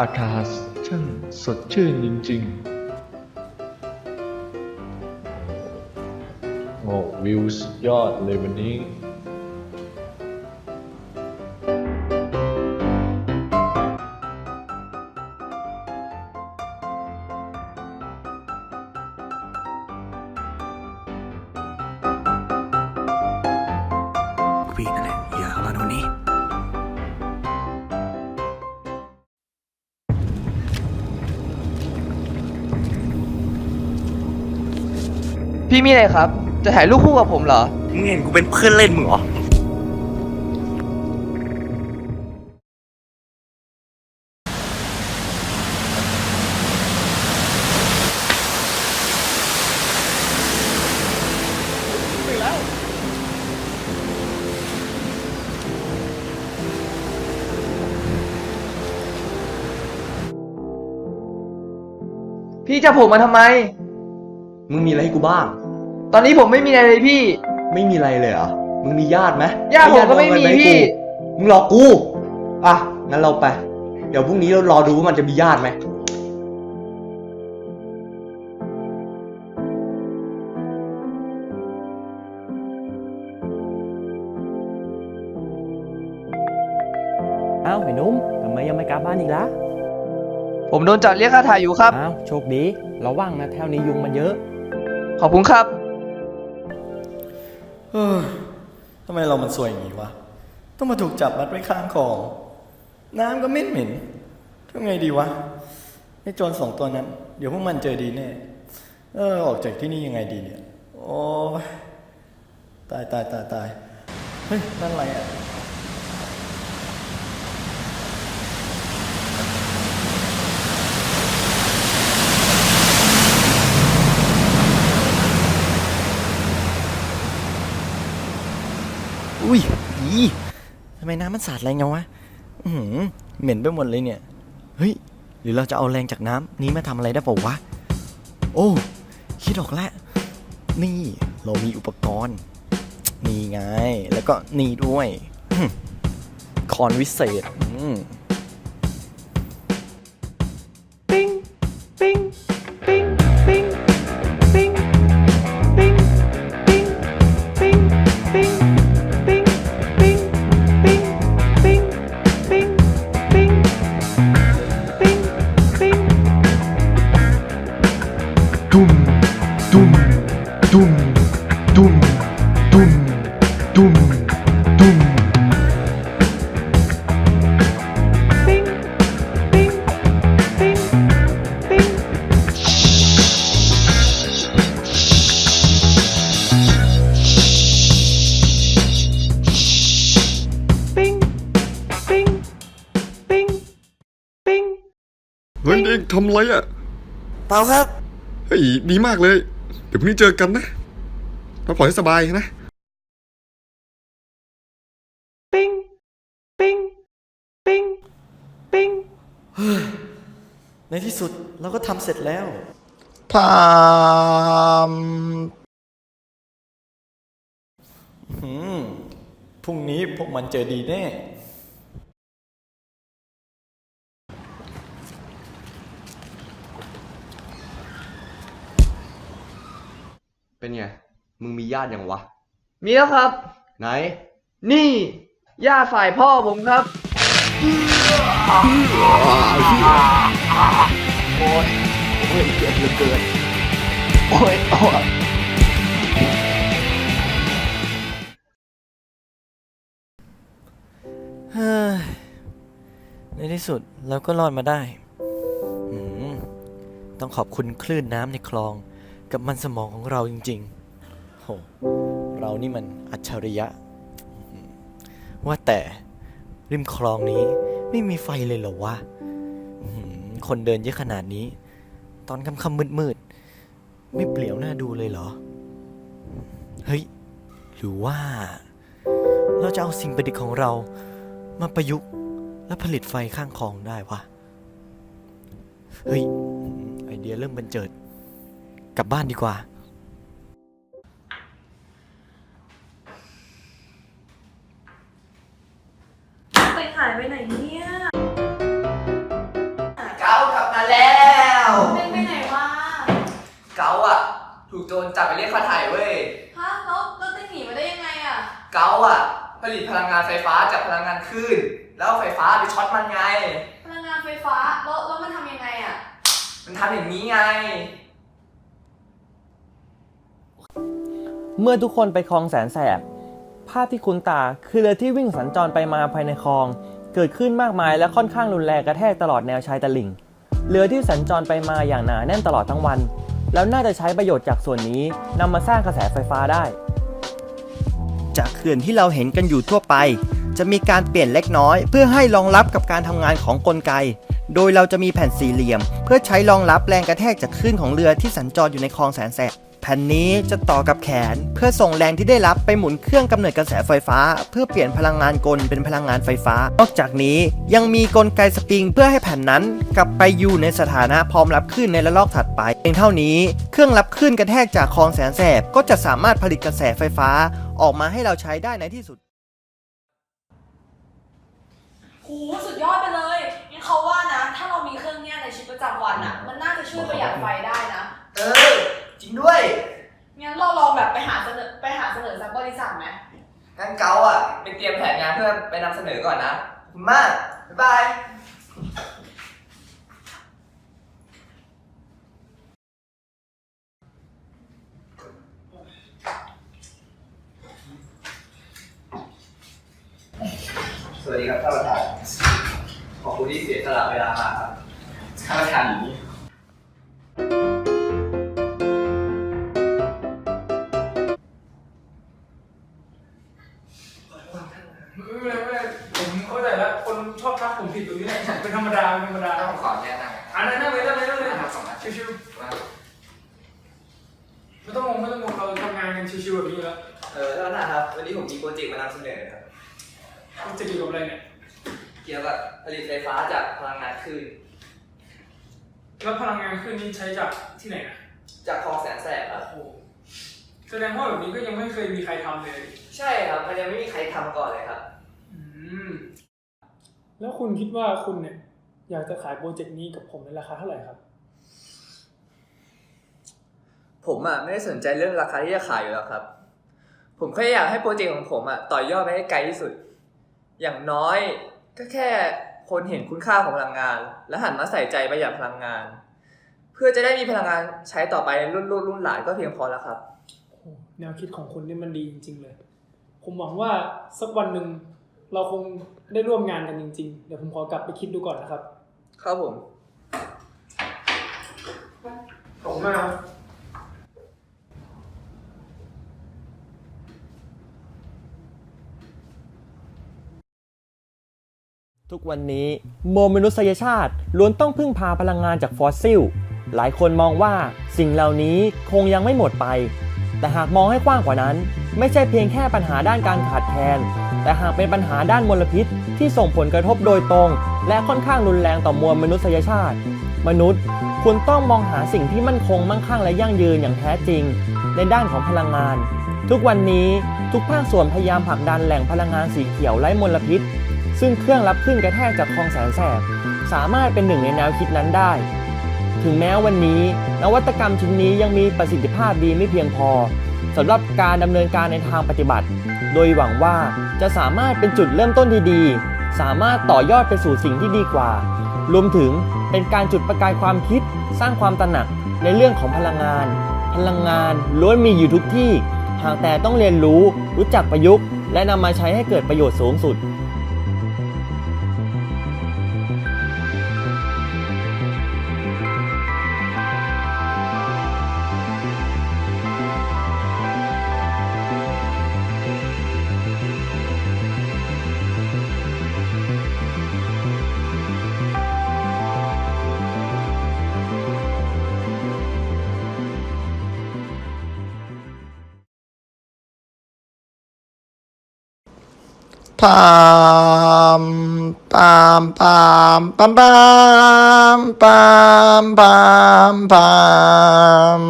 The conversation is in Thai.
อากาศช่างสดชื่นจริงๆโอ้วิวสุดยอดเลยวันนี้พี่นั่นแหละอย่าเข้ามาตรงนี้พี่มีอะไรครับ จะถ่ายรูปคู่กับผมเหรอ มึงเห็นกูเป็นเพื่อนเล่นมึงเหรอพี่จะผมมาทำไม มึงมีอะไรให้กูบ้าง ตอนนี้ผมไม่มีอะไรเลยพี่ ไม่มีอะไรเลยเหรอ มึงมีญาติไหม ญาติผมก็ไม่มี เอาเงินาให้ พี่ มึงหลอกกู อ่ะ งั้นเราไป เดี๋ยวพรุ่งนี้เรารอดูว่ามันจะมีญาติไหม อ้าวไอ้หนุ่มทำไมยังไม่กลับบ้านอีกล่ะ ผมโดนจับเรียกค่าถ่ายอยู่ครับ อ้าวโชคดีระวังนะแถวนี้ยุงมันเยอะ ขอบคุณครับ เฮ้ยทำไมเรามันซวยอย่างนี้วะ ต้องมาถูกจับมัดไว้ข้างคลอง น้ำก็เหม็นทำไงดีวะไอ้โจรสองตัวนั้น เดี๋ยวพวกมันเจอดีแน่ ออกจากที่นี่ยังไงดีเนี่ย โอ้ยตาย เฮ้ย นั่นอะไรอ่ะ อุ้ยอีทำไมน้ำมันสาดแรงจังวะเหม็นไปหมดเลยเนี่ย เฮ้ย หรือเราจะเอาแรงจากน้ำนี้มาทำอะไรได้เปล่าวะ โอ้ คิดออกแล้ว นี่เรามีอุปกรณ์ นี่ไง แล้วก็นี่ด้วยคอนวิเศษปิ้งปิ้งปิ้งปิ้งปิ้งปิ้งปิ้งปิ้งปิ้งปิ้งปิ้งปิ้งปิ้งปิ้งปิ้งปิ้งปิ้งตุ้มตุ้มตุ้มตุ้มตุ้มตุ้มตุ้มปิ้งปิ้งปิ้งปิ้งปิ้งปิ้งปิ้งปิ้ง เฮ้ยเองทำไรอ่ะ เปล่าครับ เฮ้ยดีมากเลย เดี๋ยวพรุ่งนี้เจอกันนะพักผ่อนให้สบายนะ ปิ้งปิ้งปิ้งปิ้ง ในที่สุดเราก็ทำเสร็จแล้วทพรุ่งนี้พวกมันเจอดีแน่ เป็นไง มึงมีญาติยังวะ มีแล้วครับ ไหน นี่ญาติฝ่ายพ่อผมครับ โอ้ยเจ็บเหลือเกิน โอ้ย เฮ้ยในที่สุดเราก็รอดมาได้ต้องขอบคุณคลื่นน้ำในคลอง กับมันสมองของเราจริงๆโหเรานี่มันอัจฉริยะว่าแต่ริมคลองนี้ไม่มีไฟเลยเหรอวะคนเดินเยอะขนาดนี้ ตอนค่ำๆมืดๆไม่เปลี่ยวหน้าดูเลยเหรอ เฮ้ย หรือว่า เราจะเอาสิ่งประดิษฐ์ของเรามาประยุกต์และผลิตไฟข้างคลองได้วะ เฮ้ย ไอเดียเริ่มบันเจิด กลับบ้านดีกว่า ไปหายไปไหนเนี่ย นจับไปเรียกค่าไถ่เว้ย ฮะแล้วเต้นหนีมาได้ยังไงอ่ะ เกาอ่ะผลิตพลังงานไฟฟ้าจากพลังงานคลื่นแล้วเอาไฟฟ้าไปช็อตมันไง พลังงานไฟฟ้าแล้วมันทำยังไงอ่ะ มันทำอย่างนี้ไง เมื่อทุกคนไปคลองแสนแสบภาพที่คุ้นตาคือเรือที่วิ่งสัญจรไปมาภายในคลอง เกิดขึ้นมากมายและค่อนข้างรุนแรงกระแทกตลอดแนวชายตลิ่งเรือที่สัญจรไปมาอย่างหนาแน่นตลอดทั้งวันแล้วน่าจะใช้ประโยชน์จากส่วนนี้นำมาสร้างกระแสไฟฟ้าได้ จากเขื่อนที่เราเห็นกันอยู่ทั่วไป จะมีการเปลี่ยนเล็กน้อยเพื่อให้รองรับกับการทำงานของกลไก โดยเราจะมีแผ่นสี่เหลี่ยม เพื่อใช้รองรับแรงกระแทกจากคลื่นของเรือที่สัญจรอยู่ในคลองแสนแสบแผ่นนี้จะต่อกับแขนเพื่อส่งแรงที่ได้รับไปหมุนเครื่องกำเนิดกระแสไฟฟ้าเพื่อเปลี่ยนพลังงานกลเป็นพลังงานไฟฟ้านอกจากนี้ยังมีกลไกสปริงเพื่อให้แผ่นนั้นกลับไปอยู่ในสถานะพร้อมรับคลื่นในระลอกถัดไปเพียงเท่านี้เครื่องรับคลื่นกระแทกจากคลองแสนแสบก็จะสามารถผลิตกระแสไฟฟ้าออกมาให้เราใช้ได้ในที่สุด โหสุดยอดไปเลยงั้นเขาว่านะ ถ้าเรามีเครื่องเนี้ยในชีวิตประจำวันอ่ะ มันน่าจะช่วยประหยัดไฟได้นะ จริงด้วย งั้นเราลองแบบไปหาเสนอสักบริษัทไหม งั้นเกาอ่ะไปเตรียมแผนงานเพื่อไปนำเสนอก่อนนะขอบคุณมาก บ๊ายบาย สวัสดีครับท่านประธาน ขอบคุณที่เสียสละเวลามาครับท่านประธานอยู่นี่ ไม่ผมเข้าใจแล้วคนชอบทักผมผิดตรงนี้แหละเป็นธรรมดาต้องขอแนะนำ อันนั้นนั่งเลยส่งนะ ชิวๆไม่ต้องงงเราทำงานกันชิวๆแบบนี้อยู่แล้ว ท่านประธานครับ วันนี้ผมมีโปรเจกต์มานำเสนอครับ มันจะเกี่ยวกับอะไรเนี่ย เกี่ยวกับผลิตไฟฟ้าจากพลังงานคลื่น แล้วพลังงานคลื่นนี้ใช้จากที่ไหนนะ จากคลองแสนแสบครับ โอ้แสดงว่าแบบนี้ก็ยังไม่เคยมีใครทำเลย ใช่ครับ มันยังไม่มีใครทำก่อนเลยครับ แล้วคุณคิดว่าคุณเนี่ยอยากจะขายโปรเจกต์นี้กับผมในราคาเท่าไหร่ครับ ผมไม่ได้สนใจเรื่องราคาที่จะขายอยู่แล้วครับ ผมแค่อยากให้โปรเจกต์ของผมต่อยอดไปให้ไกลที่สุด อย่างน้อยก็แค่คนเห็นคุณค่าของพลังงาน และหันมาใส่ใจประหยัดพลังงาน เพื่อจะได้มีพลังงานใช้ต่อไปรุ่นหลานก็เพียงพอแล้วครับ แนวคิดของคุณนี่มันดีจริงๆเลย ผมหวังว่าสักวันหนึ่งเราคงได้ร่วมงานกันจริงๆ เดี๋ยวผมขอกลับไปคิดดูก่อนนะครับ ครับผม ขอบคุณมากครับ ทุกวันนี้มนุษยชาติล้วนต้องพึ่งพาพลังงานจากฟอสซิลหลายคนมองว่าสิ่งเหล่านี้คงยังไม่หมดไปแต่หากมองให้กว้างกว่านั้นไม่ใช่เพียงแค่ปัญหาด้านการขาดแคลนแต่หากเป็นปัญหาด้านมลพิษที่ส่งผลกระทบโดยตรงและค่อนข้างรุนแรงต่อมวลมนุษยชาติมนุษย์ควรต้องมองหาสิ่งที่มั่นคงมั่งคั่งและยั่งยืนอย่างแท้จริงในด้านของพลังงานทุกวันนี้ทุกภาคส่วนพยายามผลักดันแหล่งพลังงานสีเขียวไร้มลพิษซึ่งเครื่องรับคลื่นกระแทกจากคลองแสนแสบสามารถเป็นหนึ่งในแนวคิดนั้นได้ถึงแม้วันนี้นวัตกรรมชิ้นนี้ยังมีประสิทธิภาพดีไม่เพียงพอสำหรับการดำเนินการในทางปฏิบัติโดยหวังว่าจะสามารถเป็นจุดเริ่มต้นที่ดีสามารถต่อยอดไปสู่สิ่งที่ดีกว่ารวมถึงเป็นการจุดประกายความคิดสร้างความตระหนักในเรื่องของพลังงานล้วนมีอยู่ทุกที่หากแต่ต้องเรียนรู้จักประยุกต์และนำมาใช้ให้เกิดประโยชน์สูงสุดปามปามปามปามปามปามปามปาม